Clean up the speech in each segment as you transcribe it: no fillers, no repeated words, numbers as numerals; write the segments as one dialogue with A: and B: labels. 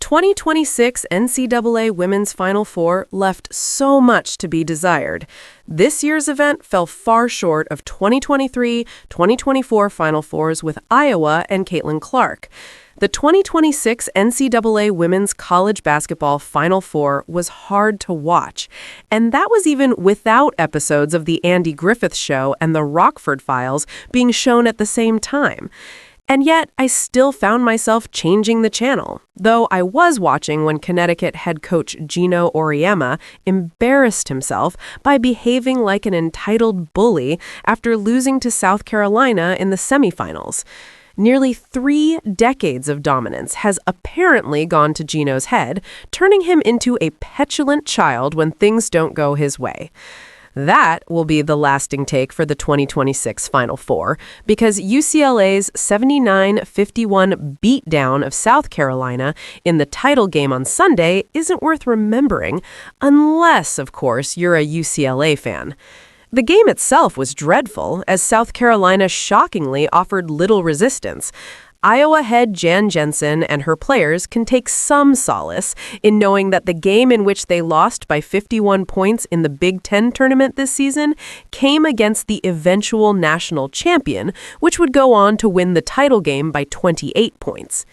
A: The 2026 NCAA Women's Final Four left so much to be desired. This year's event fell far short of 2023-2024 Final Fours with Iowa and Caitlin Clark. The 2026 NCAA Women's College Basketball Final Four was hard to watch, and that was even without episodes of The Andy Griffith Show and the Rockford Files being shown at the same time. And yet, I still found myself changing the channel, though I was watching when Connecticut head coach Geno Auriemma embarrassed himself by behaving like an entitled bully after losing to South Carolina in the semifinals. Nearly 3 decades of dominance has apparently gone to Geno's head, turning him into a petulant child when things don't go his way. That will be the lasting take for the 2026 Final Four, because UCLA's 79-51 beatdown of South Carolina in the title game on Sunday isn't worth remembering, unless, of course, you're a UCLA fan. The game itself was dreadful, as South Carolina shockingly offered little resistance. Iowa head Jan Jensen and her players can take some solace in knowing that the game in which they lost by 51 points in the Big Ten tournament this season came against the eventual national champion, which would go on to win the title game by 28 points.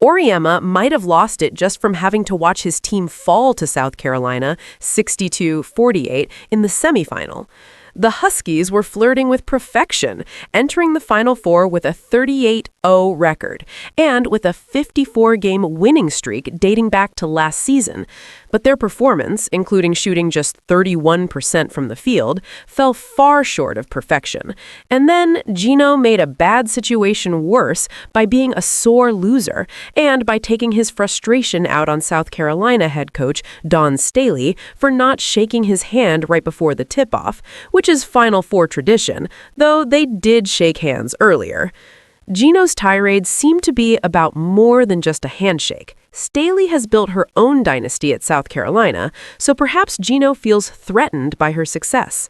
A: Auriemma might have lost it just from having to watch his team fall to South Carolina 62-48 in the semifinal. The Huskies were flirting with perfection, entering the Final Four with a 38-0 record and with a 54-game winning streak dating back to last season. But their performance, including shooting just 31% from the field, fell far short of perfection. And then Geno made a bad situation worse by being a sore loser and by taking his frustration out on South Carolina head coach Dawn Staley for not shaking his hand right before the tip-off, which is Final Four tradition, though they did shake hands earlier. Geno's tirades seem to be about more than just a handshake. Staley has built her own dynasty at South Carolina, so perhaps Geno feels threatened by her success.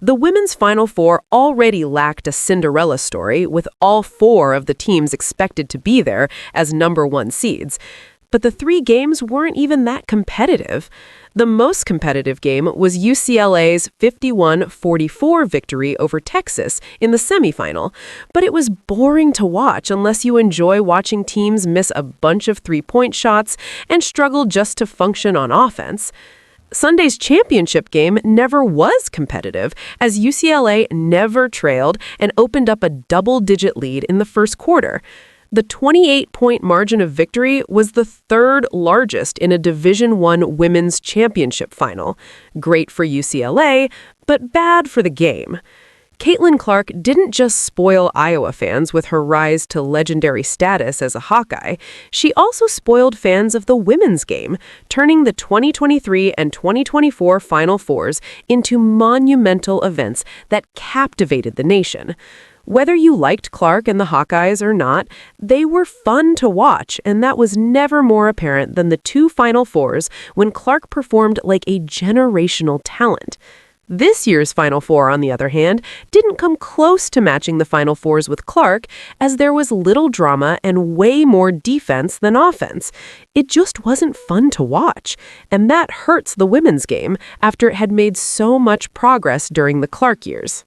A: The women's Final Four already lacked a Cinderella story, with all 4 of the teams expected to be there as number 1 seeds. But the 3 games weren't even that competitive. The most competitive game was UCLA's 51-44 victory over Texas in the semifinal, but it was boring to watch unless you enjoy watching teams miss a bunch of three-point shots and struggle just to function on offense. Sunday's championship game never was competitive, as UCLA never trailed and opened up a double-digit lead in the first quarter. The 28-point margin of victory was the 3rd largest in a Division I women's championship final. Great for UCLA, but bad for the game. Caitlin Clark didn't just spoil Iowa fans with her rise to legendary status as a Hawkeye. She also spoiled fans of the women's game, turning the 2023 and 2024 Final Fours into monumental events that captivated the nation. Whether you liked Clark and the Hawkeyes or not, they were fun to watch, and that was never more apparent than the 2 Final Fours when Clark performed like a generational talent. This year's Final Four, on the other hand, didn't come close to matching the Final Fours with Clark, as there was little drama and way more defense than offense. It just wasn't fun to watch, and that hurts the women's game after it had made so much progress during the Clark years.